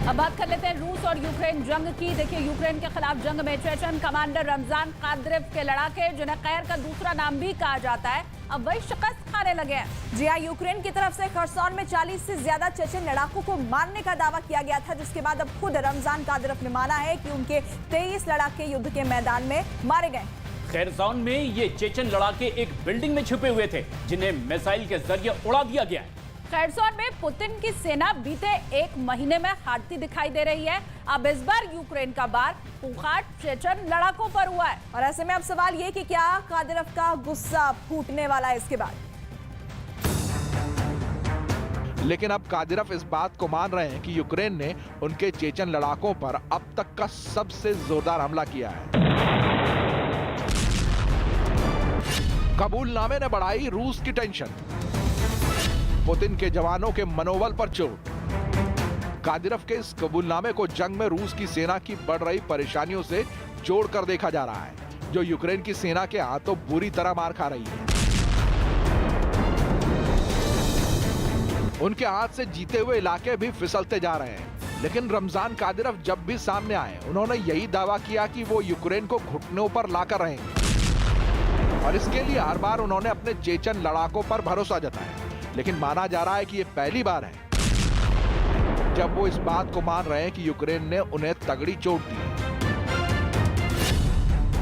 अब बात कर लेते हैं रूस और यूक्रेन जंग की। देखिए, यूक्रेन के खिलाफ जंग में चेचन कमांडर रमजान कादिरोव के लड़ाके, जिन्हें कैर का दूसरा नाम भी कहा जाता है, अब वही शिकस्त खाने लगे हैं। जी हाँ, यूक्रेन की तरफ से खरसोन में 40 से ज्यादा चेचन लड़ाकों को मारने का दावा किया गया था, जिसके बाद अब खुद रमजान कादिरोव ने माना है कि उनके 23 लड़ाके युद्ध के मैदान में मारे गए। खैरसौन में ये चेचन लड़ाके एक बिल्डिंग में छुपे हुए थे, जिन्हें मिसाइल के जरिए उड़ा दिया गया है। खैरसौन में पुतिन की सेना बीते एक महीने में हारती दिखाई दे रही है। अब इस बार यूक्रेन का बार पुखाट चेचन लड़ाकों पर हुआ है। और ऐसे में अब सवाल ये कि क्या कादिरोव का गुस्सा फूटने वाला है इसके बाद। लेकिन अब कादिरोव इस बात को मान रहे हैं कि यूक्रेन ने उनके चेचन लड़ाकों पर अब तक का सबसे जोरदार हमला किया है। कबूलनामे ने बढ़ाई रूस की टेंशन, पुतिन के जवानों के मनोबल पर चोट। कादिरोव के इस कबूलनामे को जंग में रूस की सेना की बढ़ रही परेशानियों से जोड़कर देखा जा रहा है, जो यूक्रेन की सेना के हाथों बुरी तरह मार खा रही है। उनके हाथ से जीते हुए इलाके भी फिसलते जा रहे हैं। लेकिन रमजान कादिरोव जब भी सामने आए, उन्होंने यही दावा किया कि वो यूक्रेन को घुटनों पर लाकर रहेंगे, और इसके लिए हर बार उन्होंने अपने चेचन लड़ाकों पर भरोसा जताया। लेकिन माना जा रहा है कि ये पहली बार है जब वो इस बात को मान रहे हैं कि यूक्रेन ने उन्हें तगड़ी चोट दी है।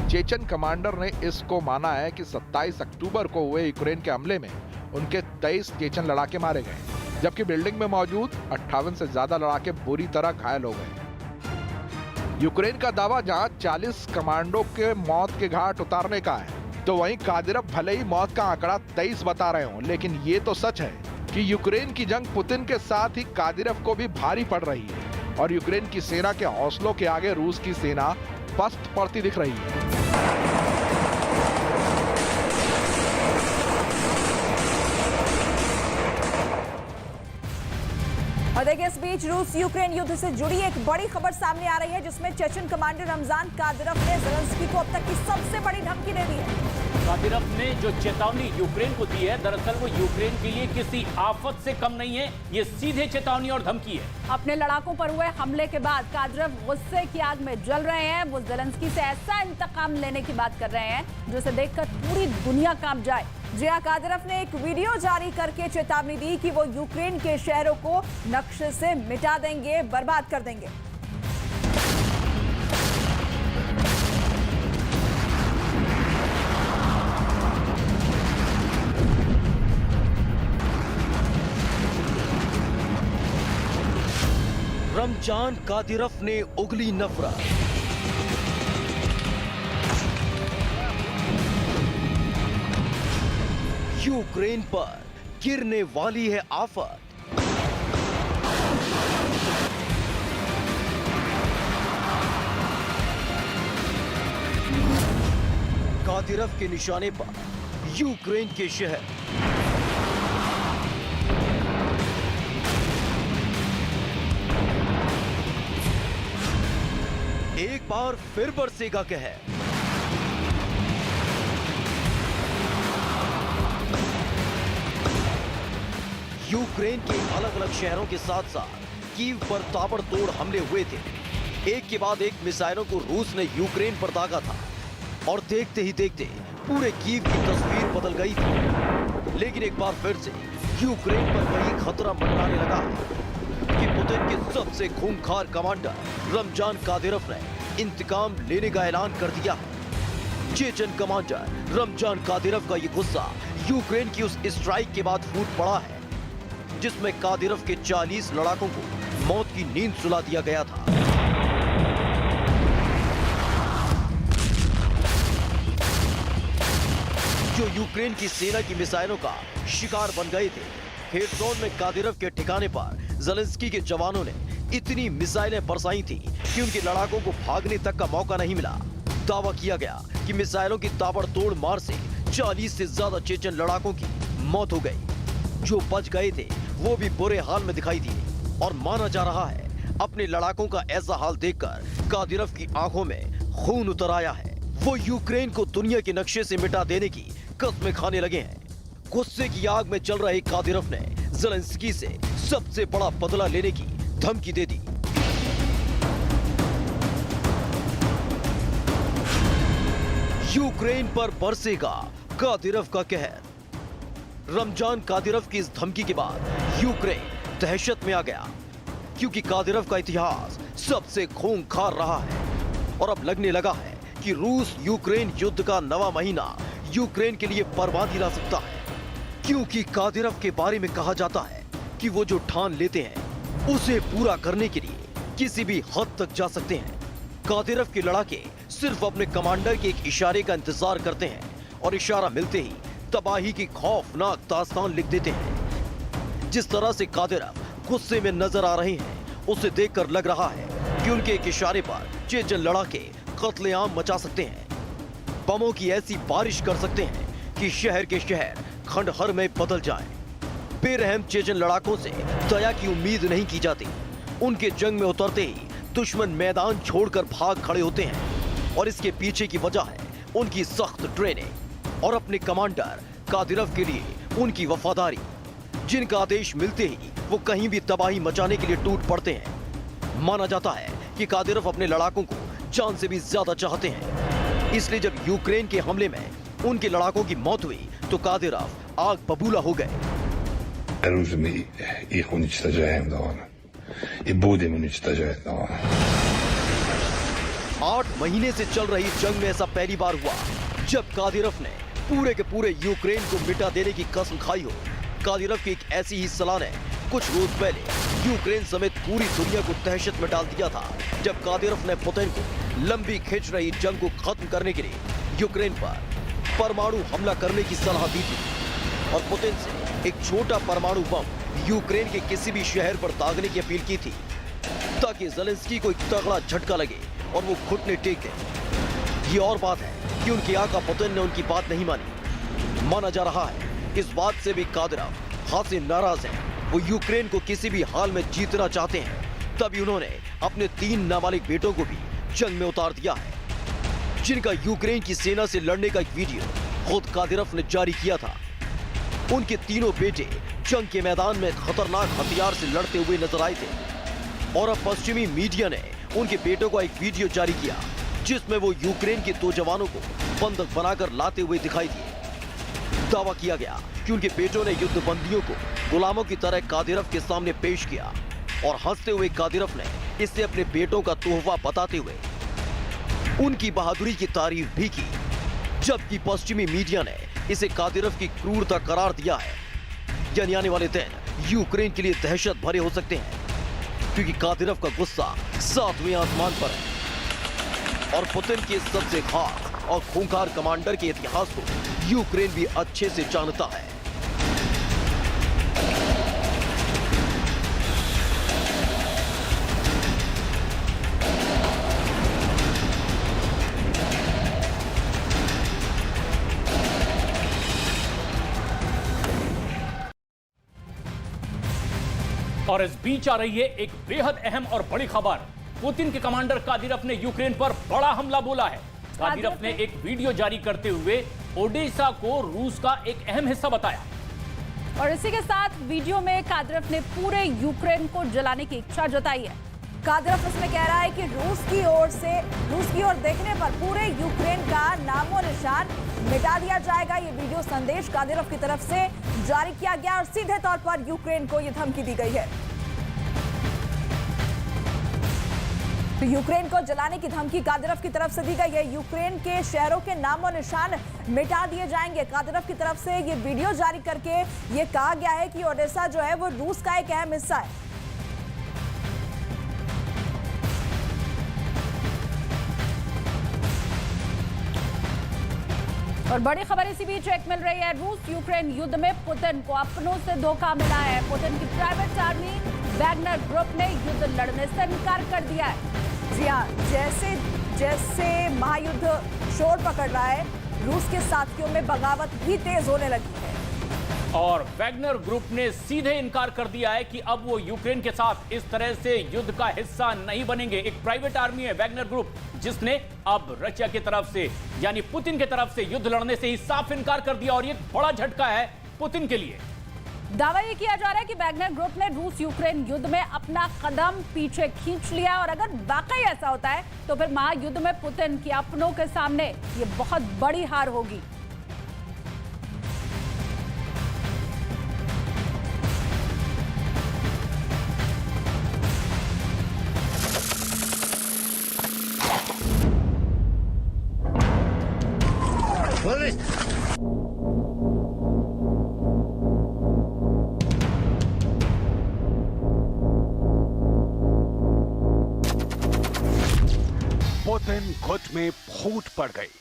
चेचन कमांडर ने इसको माना है कि 27 अक्टूबर को हुए यूक्रेन के हमले में उनके 23 चेचन लड़ाके मारे गए, जबकि बिल्डिंग में मौजूद 58 से ज्यादा लड़ाके बुरी तरह घायल हो गए। यूक्रेन का दावा जहां 40 कमांडो के मौत के घाट उतारने का है, तो वहीं कादिरोव भले ही मौत का आंकड़ा 23 बता रहे हों, लेकिन ये तो सच है कि यूक्रेन की जंग पुतिन के साथ ही कादिरोव को भी भारी पड़ रही है, और यूक्रेन की सेना के हौसलों के आगे रूस की सेना पस्त पड़ती दिख रही है। और देखिए, इस बीच रूस यूक्रेन युद्ध से जुड़ी एक बड़ी खबर सामने आ रही है, जिसमें चेचन कमांडर रमजान कादिरोव ने ज़ेलेंस्की को अब तक की सबसे बड़ी धमकी दे दी है। कादिरोव ने जो चेतावनी यूक्रेन को दी है, दरअसल वो यूक्रेन के लिए किसी आफत से कम नहीं है। ये सीधे चेतावनी और धमकी है। अपने लड़ाकों पर हुए हमले के बाद कादिरोव गुस्से की आग में जल रहे हैं। वो ज़ेलेंस्की से ऐसा इंतकाम लेने की बात कर रहे हैं जिसे देखकर पूरी दुनिया कांप जाए। जी हाँ, कादिरोव ने एक वीडियो जारी करके चेतावनी दी कि वो यूक्रेन के शहरों को नक्शे से मिटा देंगे, बर्बाद कर देंगे। रमजान कादिरोव ने उगली नफरत। यूक्रेन पर गिरने वाली है आफत। कादिरोव के निशाने पर यूक्रेन के शहर। एक बार फिर बरसेगा कहर। यूक्रेन के अलग अलग शहरों के साथ साथ कीव पर ताबड़तोड़ हमले हुए थे। एक के बाद एक मिसाइलों को रूस ने यूक्रेन पर दागा था, और देखते ही देखते पूरे कीव की तस्वीर बदल गई थी। लेकिन एक बार फिर से यूक्रेन पर वही खतरा मंडराने लगा है कि पुतिन के सबसे खूंखार कमांडर रमजान कादिरोव ने इंतकाम लेने का ऐलान कर दिया। चेचन कमांडर रमजान कादिरोव का ये गुस्सा यूक्रेन की उस स्ट्राइक के बाद फूट पड़ा है, जिसमें कादिरोव के 40 लड़ाकों को मौत की नींद सुला दिया गया था। जो यूक्रेन की सेना की मिसाइलों का शिकार बन गए थे। खेरसौन में कादिरोव के ठिकाने पर ज़ेलेंस्की के जवानों ने इतनी मिसाइलें बरसाई थी कि उनके लड़ाकों को भागने तक का मौका नहीं मिला। दावा किया गया कि मिसाइलों की ताबड़तोड़ मार से 40 से ज्यादा चेचन लड़ाकों की मौत हो गई। जो बच गए थे वो भी बुरे हाल में दिखाई दिए, और माना जा रहा है अपने लड़ाकों का ऐसा हाल देखकर कादिरोव की आंखों में खून उतर आया है। वो यूक्रेन को दुनिया के नक्शे से मिटा देने की कस्में खाने लगे हैं। गुस्से की आग में जल रहे कादिरोव ने ज़ेलेंस्की से सबसे बड़ा बदला लेने की धमकी दे दी। यूक्रेन पर बरसेगा कादिरव का कहर। रमजान कादिरव की इस धमकी के बाद यूक्रेन दहशत में आ गया, क्योंकि कादिरव का इतिहास सबसे खूंखार रहा है और अब लगने लगा है कि रूस यूक्रेन युद्ध का नवा महीना यूक्रेन के लिए बर्बादी ला सकता है, क्योंकि कादिरव के बारे में कहा जाता है कि वो जो ठान लेते हैं उसे पूरा करने के लिए किसी भी हद तक जा सकते हैं। कादिरव के लड़ाके सिर्फ अपने कमांडर के एक इशारे का इंतजार करते हैं और इशारा मिलते ही तबाही की खौफनाक दास्तान लिख देते हैं। जिस तरह से कादिरव गुस्से में नजर आ रहे हैं, उसे देखकर लग रहा है कि उनके एक इशारे पर चेचन लड़ाके कत्लेआम मचा सकते हैं, बमों की ऐसी बारिश कर सकते हैं कि शहर के शहर खंडहर में बदल जाएं। बेरहम चेचन लड़ाकों से दया की उम्मीद नहीं की जाती। उनके जंग में उतरते ही दुश्मन मैदान छोड़कर भाग खड़े होते हैं और इसके पीछे की वजह है उनकी सख्त ट्रेनिंग और अपने कमांडर कादिरव के लिए उनकी वफादारी, जिनका आदेश मिलते ही वो कहीं भी तबाही मचाने के लिए टूट पड़ते हैं। माना जाता है कि कादिरव अपने लड़ाकों को जान से भी ज्यादा चाहते हैं, इसलिए जब यूक्रेन के हमले में उनके लड़ाकों की मौत हुई तो कादिरव आग बबूला हो गए। Оружием их уничтожаем, да, и будем уничтожать, да. 8 महीने से चल रही जंग में ऐसा पहली बार हुआ जब कादिरव ने पूरे के पूरे यूक्रेन को मिटा देने की कसम खाई हो। कादिरव की एक ऐसी ही सलाह ने कुछ रोज पहले यूक्रेन समेत पूरी दुनिया को दहशत में डाल दिया था, जब कादिरव ने पुतिन को लंबी खिंच रही जंग को खत्म करने के लिए यूक्रेन पर परमाणु हमला करने की सलाह दी थी और पुतिन से एक छोटा परमाणु बम यूक्रेन के किसी भी शहर पर दागने की अपील की थी, ताकि ज़ेलेंस्की को एक तगड़ा झटका लगे और वो घुटने टेक दें। ये और बात है कि उनके आका पुतिन ने उनकी बात नहीं मानी। माना जा रहा है इस बात से भी कादिरव खासे नाराज हैं। वो यूक्रेन को किसी भी हाल में जीतना चाहते हैं, तभी उन्होंने अपने 3 नाबालिग बेटों को भी जंग में उतार दिया है, जिनका यूक्रेन की सेना से लड़ने का एक वीडियो खुद कादिरव ने जारी किया था। उनके तीनों बेटे जंग के मैदान में खतरनाक हथियार से लड़ते हुए नजर आए थे और अब पश्चिमी मीडिया ने उनके बेटों का एक वीडियो जारी किया, जिसमें वो यूक्रेन के 2 जवानों को बंधक बनाकर लाते हुए दिखाई दिए। दावा किया गया कि उनके बेटों ने युद्ध बंदियों को गुलामों की तरह कादिरव के सामने पेश किया और हंसते हुए कादिरव ने इसे अपने बेटों का तोहफा बताते हुए उनकी बहादुरी की तारीफ भी की, जबकि पश्चिमी मीडिया ने इसे कादिरव की क्रूरता करार दिया है। यानी आने वाले दिन यूक्रेन के लिए दहशत भरे हो सकते हैं, क्योंकि कादिरव का गुस्सा 7वें आसमान पर है और पुतिन के सबसे खास और खूंखार कमांडर के इतिहास को यूक्रेन भी अच्छे से जानता है। और इस बीच आ रही है एक बेहद अहम और बड़ी खबर। पुतिन के कमांडर कादिरव ने यूक्रेन पर बड़ा हमला बोला है। कादिरव ने एक वीडियो जारी करते हुए ओडेसा को रूस का एक अहम हिस्सा बताया और इसी के साथ वीडियो में कादिरव ने पूरे यूक्रेन को जलाने की इच्छा जताई है। कादिरव इसमें कह रहा है कि रूस की ओर देखने पर पूरे यूक्रेन का नामो निशान मिटा दिया जाएगा। ये वीडियो संदेश कादिरव की तरफ से जारी किया गया और सीधे तौर पर यूक्रेन को ये धमकी दी गई है। तो यूक्रेन को जलाने की धमकी कादिरव की तरफ से दी गई है। यूक्रेन के शहरों के नाम और निशान मिटा दिए जाएंगे। कादिरव की तरफ से ये वीडियो जारी करके ये कहा गया है कि ओडेसा जो है वो रूस का एक अहम हिस्सा है। और बड़ी खबर इसी बीच एक मिल रही है। रूस यूक्रेन युद्ध में पुतिन को अपनों से धोखा मिला है। पुतिन की प्राइवेट आर्मी वैगनर ग्रुप ने युद्ध लड़ने से इनकार कर दिया है। जी हाँ, जैसे महायुद्ध शोर पकड़ रहा है, रूस के साथियों में बगावत भी तेज होने लगी है और वैगनर ग्रुप ने सीधे इनकार कर दिया है कि अब वो यूक्रेन के साथ इस तरह से युद्ध का हिस्सा नहीं बनेंगे। एक प्राइवेट आर्मी है वैगनर ग्रुप, जिसने अब रशिया की तरफ से यानी पुतिन की तरफ से युद्ध लड़ने से ही साफ इनकार कर दिया और ये बड़ा झटका है पुतिन के लिए। दावा ये किया जा रहा है कि वैगनर ग्रुप ने रूस यूक्रेन युद्ध में अपना कदम पीछे खींच लिया है और अगर वाकई ऐसा होता है तो फिर महायुद्ध में पुतिन की अपनों के सामने ये बहुत बड़ी हार होगी। पुतिन घुट में फूट पड़ गई।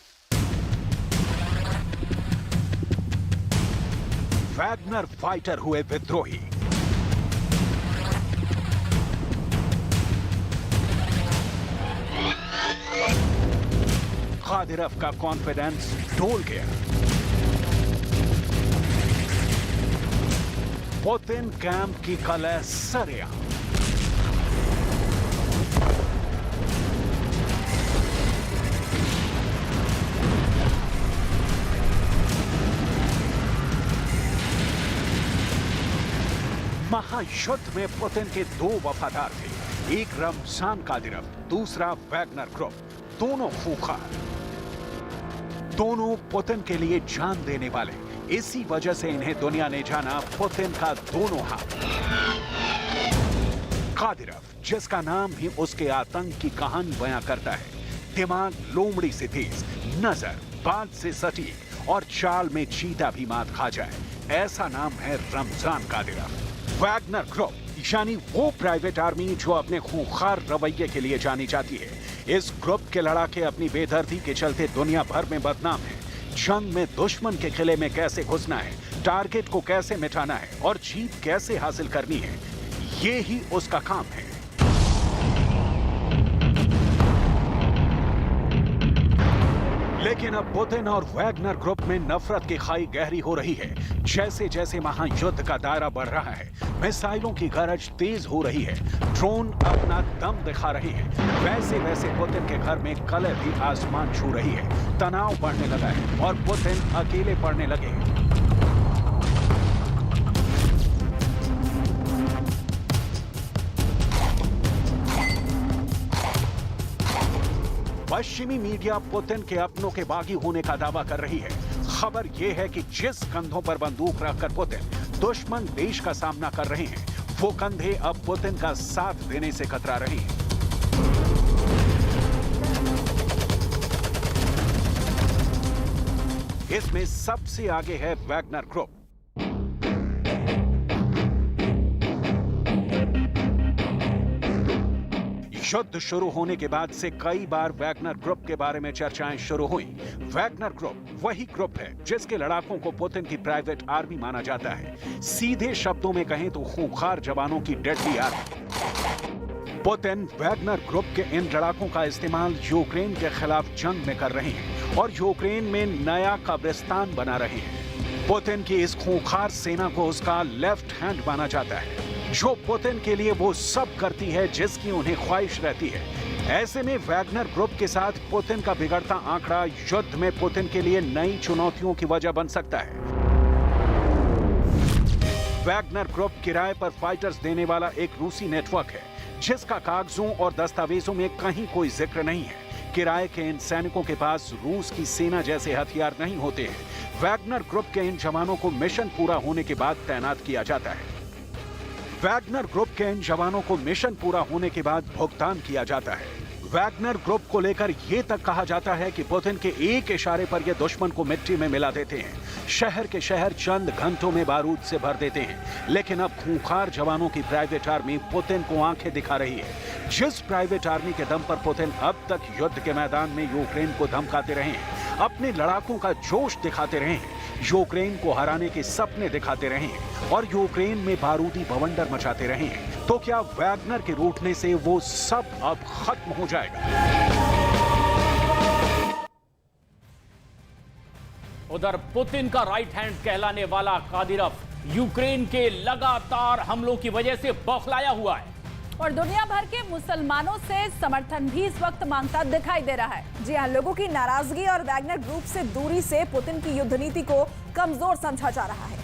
वैगनर फाइटर हुए विद्रोही। कादिरव का कॉन्फिडेंस डोल गया। पुतिन कैंप की कलह सरेआम। महायुद्ध में पुतिन के दो वफादार थे, एक रमजान कादिरव, दूसरा वैगनर ग्रुप। दोनों खूंखार, दोनों पुतिन के लिए जान देने वाले। इसी वजह से इन्हें दुनिया ने जाना पुतिन का दोनों हाथ। कादिरव, जिसका नाम ही उसके आतंक की कहानी बयां करता है, दिमाग लोमड़ी से तेज, नजर बात से सटीक और चाल में चीता भी मात खा जाए, ऐसा नाम है रमजान कादिरव। वैगनर ग्रुप यानी वो प्राइवेट आर्मी जो अपने खूंखार रवैये के लिए जानी जाती है। इस ग्रुप के लड़ाके अपनी बेदर्दी के चलते दुनिया भर में बदनाम है। जंग में दुश्मन के किले में कैसे घुसना है, टारगेट को कैसे मिटाना है और जीत कैसे हासिल करनी है, ये ही उसका काम है। लेकिन अब पुतिन और वैगनर ग्रुप में नफरत की खाई गहरी हो रही है। जैसे जैसे महायुद्ध का दायरा बढ़ रहा है, मिसाइलों की गरज तेज हो रही है, ड्रोन अपना दम दिखा रहे हैं, वैसे वैसे पुतिन के घर में कलह भी आसमान छू रही है। तनाव बढ़ने लगा है और पुतिन अकेले पड़ने लगे। पश्चिमी मीडिया पुतिन के अपनों के बागी होने का दावा कर रही है। खबर यह है कि जिस कंधों पर बंदूक रखकर पुतिन दुश्मन देश का सामना कर रहे हैं, वो कंधे अब पुतिन का साथ देने से कतरा रहे हैं। इसमें सबसे आगे है वैगनर ग्रुप। युद्ध शुरू होने के बाद से कई बार वैगनर ग्रुप के बारे में चर्चाएं शुरू हुई। वैगनर ग्रुप वही ग्रुप है जिसके लड़ाकों को पुतिन की प्राइवेट आर्मी माना जाता है। सीधे शब्दों में कहें तो खूंखार जवानों की deadly army. Putin Wagner group के इन लड़ाकों का इस्तेमाल यूक्रेन के खिलाफ जंग में कर रहे हैं और यूक्रेन में नया कब्रिस्तान बना रहे हैं। पुतिन की इस खूंखार सेना को उसका लेफ्ट हैंड माना जाता है, जो पुतिन के लिए वो सब करती है जिसकी उन्हें ख्वाहिश रहती है। ऐसे में वैगनर ग्रुप के साथ पुतिन का बिगड़ता आंकड़ा युद्ध में पुतिन के लिए नई चुनौतियों की वजह बन सकता है। वैगनर ग्रुप किराए पर फाइटर्स देने वाला एक रूसी नेटवर्क है, जिसका कागजों और दस्तावेजों में कहीं कोई जिक्र नहीं है। किराए के इन सैनिकों के पास रूस की सेना जैसे हथियार नहीं होते हैं। वैगनर ग्रुप के इन जवानों को मिशन पूरा होने के बाद तैनात किया जाता है। वैगनर ग्रुप के इन जवानों को मिशन पूरा होने के बाद भुगतान किया जाता है। वैगनर ग्रुप को लेकर यह तक कहा जाता है कि पुतिन के एक इशारे पर यह दुश्मन को मिट्टी में मिला देते हैं। शहर के शहर चंद घंटों में बारूद से भर देते हैं। लेकिन अब खूंखार जवानों की प्राइवेट आर्मी पुतिन को आंखें दिखा रही है। जिस प्राइवेट आर्मी के दम पर पुतिन अब तक युद्ध के मैदान में यूक्रेन को धमकाते रहे हैं, अपने लड़ाकों का जोश दिखाते रहे हैं, यूक्रेन को हराने के सपने दिखाते रहे हैं और यूक्रेन में बारूदी बवंडर मचाते रहे हैं, तो क्या वैगनर के रूठने से वो सब अब खत्म हो जाएगा? उधर पुतिन का राइट हैंड कहलाने वाला कादिरव यूक्रेन के लगातार हमलों की वजह से बौखलाया हुआ है और दुनिया भर के मुसलमानों से समर्थन भी इस वक्त मांगता दिखाई दे रहा है। जी हाँ, लोगों की नाराजगी और वैगनर ग्रुप से दूरी से पुतिन की युद्ध नीति को कमजोर समझा जा रहा है।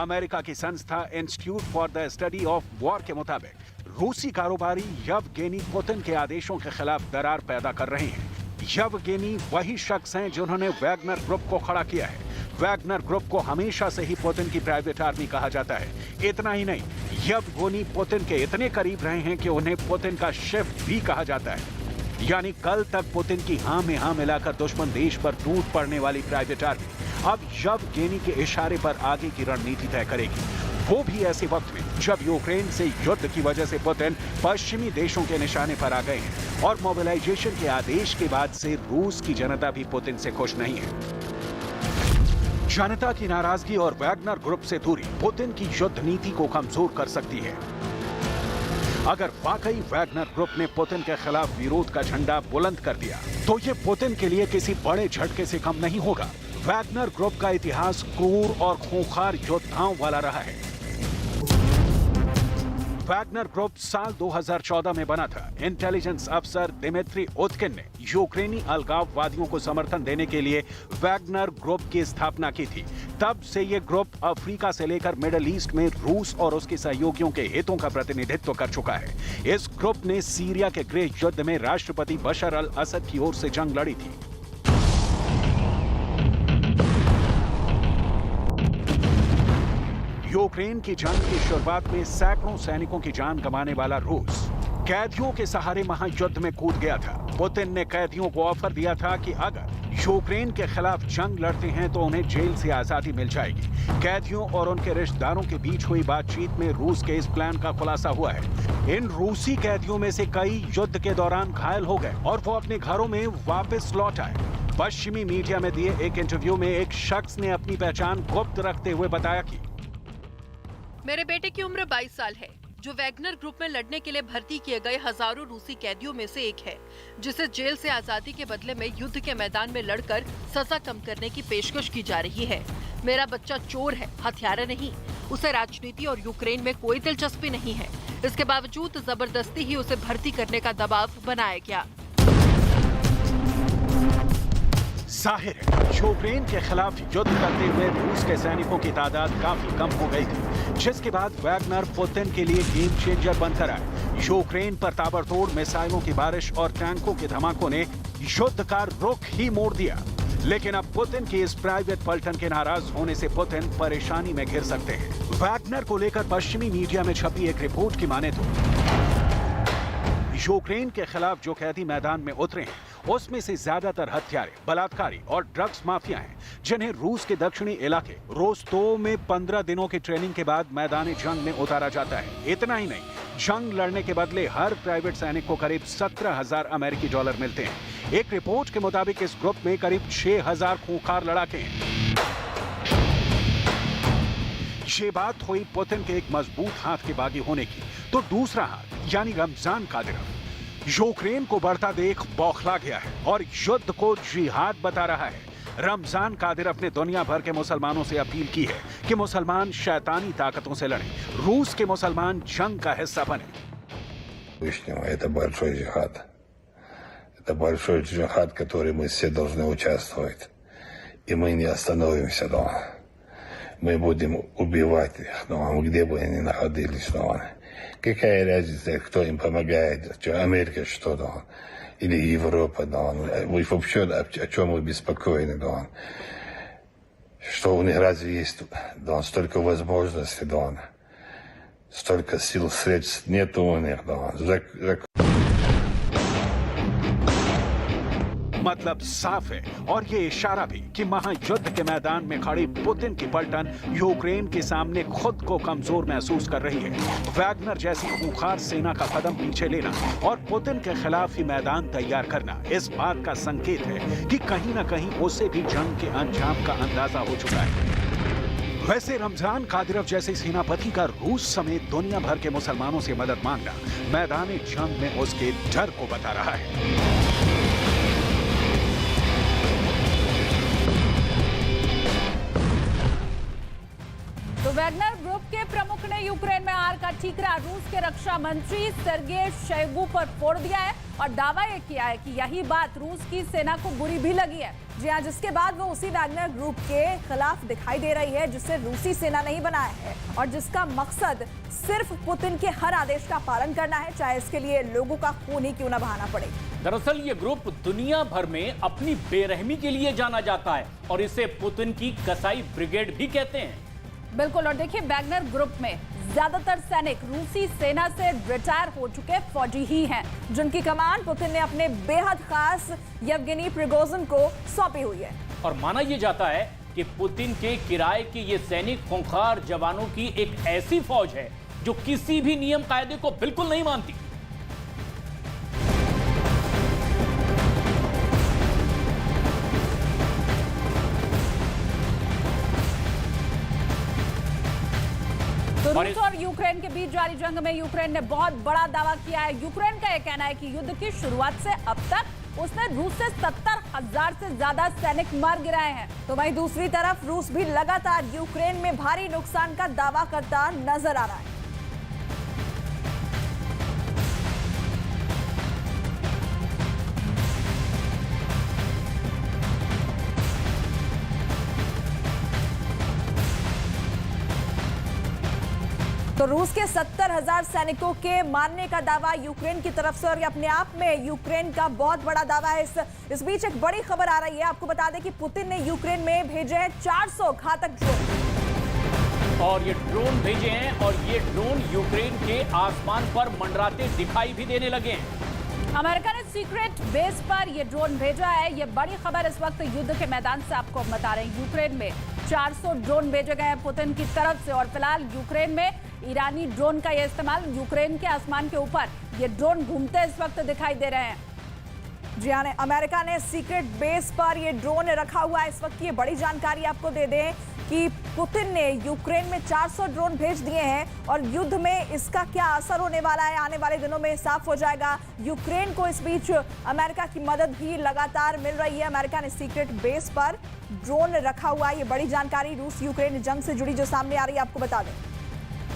अमेरिका की संस्था institute for the study of war के मुताबिक रूसी कारोबारी यवगेनी पुतिन के आदेशों के खिलाफ दरार पैदा कर रहे हैं। यवगेनी वही शख्स हैं जिन्होंने वैगनर ग्रुप को खड़ा किया है। वैगनर ग्रुप को हमेशा से ही पुतिन की प्राइवेट आर्मी कहा जाता है। इतना ही नहीं, यवगेनी पुतिन के इतने करीब रहे हैं कि उन्हें पुतिन का शेफ भी कहा जाता है। यानी कल तक पुतिन की हाँ में हाँ मिलाकर दुश्मन देश पर टूट पड़ने वाली प्राइवेट आर्मी अब यवगेनी के इशारे पर आगे की रणनीति तय करेगी, वो भी ऐसे वक्त में जब यूक्रेन से युद्ध की वजह से पुतिन पश्चिमी देशों के निशाने पर आ गए हैं और मोबिलाइजेशन के आदेश के बाद से रूस की जनता भी पुतिन से खुश नहीं है। जनता की नाराजगी और वैगनर ग्रुप से दूरी पुतिन की युद्ध नीति को कमजोर कर सकती है। अगर वाकई वैगनर ग्रुप ने पुतिन के खिलाफ विरोध का झंडा बुलंद कर दिया तो ये पुतिन के लिए किसी बड़े झटके से कम नहीं होगा। वैगनर ग्रुप का इतिहास क्रूर और खूंखार योद्धाओं वाला रहा है। वैगनर ग्रुप साल 2014 में बना था। इंटेलिजेंस अफसर दिमित्री उतकिन ने यूक्रेनी अलगाववादियों को समर्थन देने के लिए वैगनर ग्रुप की स्थापना की थी। तब से ये ग्रुप अफ्रीका से लेकर मिडिल ईस्ट में रूस और उसके सहयोगियों के हितों का प्रतिनिधित्व कर चुका है। इस ग्रुप ने सीरिया के गृह युद्ध में राष्ट्रपति बशर अल असद की ओर से जंग लड़ी थी। यूक्रेन की जंग की शुरुआत में सैकड़ों सैनिकों की जान गंवाने वाला रूस कैदियों के सहारे महायुद्ध में कूद गया था। पुतिन ने कैदियों को ऑफर दिया था कि अगर यूक्रेन के खिलाफ जंग लड़ते हैं तो उन्हें जेल से आजादी मिल जाएगी। कैदियों और उनके रिश्तेदारों के बीच हुई बातचीत में रूस के इस प्लान का खुलासा हुआ है। इन रूसी कैदियों में से कई युद्ध के दौरान घायल हो गए और वो अपने घरों में वापस लौट आए। पश्चिमी मीडिया में दिए एक इंटरव्यू में एक शख्स ने अपनी पहचान गुप्त रखते हुए बताया कि मेरे बेटे की उम्र 22 साल है, जो वैगनर ग्रुप में लड़ने के लिए भर्ती किए गए हजारों रूसी कैदियों में से एक है, जिसे जेल से आजादी के बदले में युद्ध के मैदान में लड़कर सजा कम करने की पेशकश की जा रही है। मेरा बच्चा चोर है, हथियारा नहीं। उसे राजनीति और यूक्रेन में कोई दिलचस्पी नहीं है। इसके बावजूद जबरदस्ती ही उसे भर्ती करने का दबाव बनाया गया। जाहिर है यूक्रेन के खिलाफ युद्ध करते हुए रूस के सैनिकों की तादाद काफी कम हो गई थी, जिसके बाद वैगनर पुतिन के लिए गेम चेंजर बनकर आए। यूक्रेन पर ताबड़तोड़ मिसाइलों की बारिश और टैंकों के धमाकों ने युद्ध का रुख ही मोड़ दिया। लेकिन अब पुतिन की इस प्राइवेट पलटन के नाराज होने से पुतिन परेशानी में घिर सकते हैं। वैगनर को लेकर पश्चिमी मीडिया में छपी एक रिपोर्ट की माने तो यूक्रेन के खिलाफ जो कैदी मैदान में उतरे हैं उसमें से ज्यादातर हत्यारे, बलात्कारी और ड्रग्स माफिया हैं, जिन्हें रूस के दक्षिणी इलाके रोस्तोव में 15 दिनों की ट्रेनिंग के बाद मैदानी जंग में उतारा जाता है। इतना ही नहीं, जंग लड़ने के बदले हर प्राइवेट सैनिक को करीब 17,000 अमेरिकी डॉलर मिलते हैं। एक रिपोर्ट के मुताबिक इस ग्रुप में करीब 6,000 खूंखार लड़ाके हैं। ये बात हुई पुतिन के एक मजबूत हाथ के बागी होने की, तो दूसरा हाथ यानी रमजान कादिरोव यूक्रेन को बढ़ता देख बौखला गया है और युद्ध को जिहाद बता रहा है। रमजान कादिरोव ने दुनिया भर के मुसलमानों से अपील की है कि मुसलमान शैतानी ताकतों से लड़ें, रूस के मुसलमान जंग का हिस्सा बने। Это большой джихад. Это большой джихад, который мы все должны участвовать. И мы не остановимся дома. Мы будем убивать их дома, где бы они находились дома. Какая разница, кто им помогает, что Америка что дома, или Европа дома. Вы вообще о чем вы беспокоены дома? Что у них разве есть дома столько возможностей дома? Столько сил, средств нет у них дома. मतलब साफ है और ये इशारा भी कि महायुद्ध के मैदान में खड़ी पुतिन की पलटन यूक्रेन के सामने खुद को कमजोर महसूस कर रही है। वैगनर जैसी खूंखार सेना का कदम पीछे लेना और पुतिन के खिलाफ ही मैदान तैयार करना इस बात का संकेत है कि कहीं न कहीं उसे भी जंग के अंजाम का अंदाजा हो चुका है। वैसे रमजान कादिरोव जैसे सेनापति का रूस समेत दुनिया भर के मुसलमानों से मदद मांगना मैदान जंग में उसके डर को बता रहा है। तो वैगनर ग्रुप के प्रमुख ने यूक्रेन में प्रकार का ठीकरा रूस के रक्षा मंत्री सर्गेई शोइगु पर फोड़ दिया है और दावा यह किया है कि यही बात रूस की सेना को बुरी भी लगी है। जी हाँ, जिसके बाद वो उसी वैगनर ग्रुप के खिलाफ दिखाई दे रही है जिसे रूसी सेना नहीं बनाया है और जिसका मकसद सिर्फ पुतिन के हर आदेश का पालन करना है, चाहे इसके लिए लोगों का खून ही क्यों न बहाना पड़े। दरअसल ये ग्रुप दुनिया भर में अपनी बेरहमी के लिए जाना जाता है और इसे पुतिन की कसाई ब्रिगेड भी कहते हैं। बिल्कुल, और देखिए वैगनर ग्रुप में ज्यादातर सैनिक रूसी सेना से रिटायर हो चुके फौजी ही हैं, जिनकी कमान पुतिन ने अपने बेहद खास येवगेनी प्रिगोजिन को सौंपी हुई है। और माना यह जाता है कि पुतिन के किराए के ये सैनिक खूंखार जवानों की एक ऐसी फौज है जो किसी भी नियम कायदे को बिल्कुल नहीं मानती। तो रूस और यूक्रेन के बीच जारी जंग में यूक्रेन ने बहुत बड़ा दावा किया है। यूक्रेन का यह कहना है कि युद्ध की शुरुआत से अब तक उसने रूस से 70,000 से ज्यादा सैनिक मार गिराए हैं। तो वहीं दूसरी तरफ रूस भी लगातार यूक्रेन में भारी नुकसान का दावा करता नजर आ रहा है। तो रूस के 70,000 सैनिकों के मारने का दावा यूक्रेन की तरफ से, और ये अपने आप में यूक्रेन का बहुत बड़ा दावा है। इस बीच एक बड़ी खबर आ रही है, आपको बता दें कि पुतिन ने यूक्रेन में भेजे हैं 400 घातक ड्रोन। और ये ड्रोन भेजे हैं और ये ड्रोन यूक्रेन के आसमान पर मंडराते दिखाई भी देने लगे हैं। अमेरिका ने सीक्रेट बेस पर यह ड्रोन भेजा है। यह बड़ी खबर इस वक्त युद्ध के मैदान से आपको बता रहे हैं। यूक्रेन में 400 ड्रोन भेजे गए हैं पुतिन की तरफ से और फिलहाल यूक्रेन में ईरानी ड्रोन का यह इस्तेमाल, यूक्रेन के आसमान के ऊपर ये ड्रोन घूमते इस वक्त दिखाई दे रहे हैं। जी हाँ, अमेरिका ने सीक्रेट बेस पर ये ड्रोन रखा हुआ है इस वक्त। ये बड़ी जानकारी आपको दे दें कि पुतिन ने यूक्रेन में 400 ड्रोन भेज दिए हैं और युद्ध में इसका क्या असर होने वाला है आने वाले दिनों में साफ हो जाएगा। यूक्रेन को इस बीच अमेरिका की मदद भी लगातार मिल रही है। अमेरिका ने सीक्रेट बेस पर ड्रोन रखा हुआ है। ये बड़ी जानकारी रूस यूक्रेन जंग से जुड़ी जो सामने आ रही है, आपको बता दें।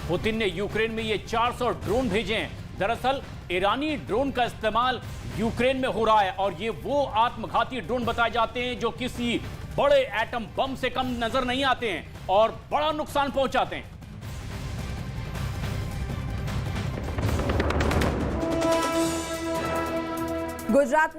पुतिन ने यूक्रेन में ये 400 ड्रोन भेजे हैं। दरअसल ईरानी ड्रोन का इस्तेमाल यूक्रेन में हो रहा है और ये वो आत्मघाती ड्रोन बताए जाते हैं जो किसी बड़े एटम बम से कम नजर नहीं आते हैं और बड़ा नुकसान पहुंचाते हैं। गुजरात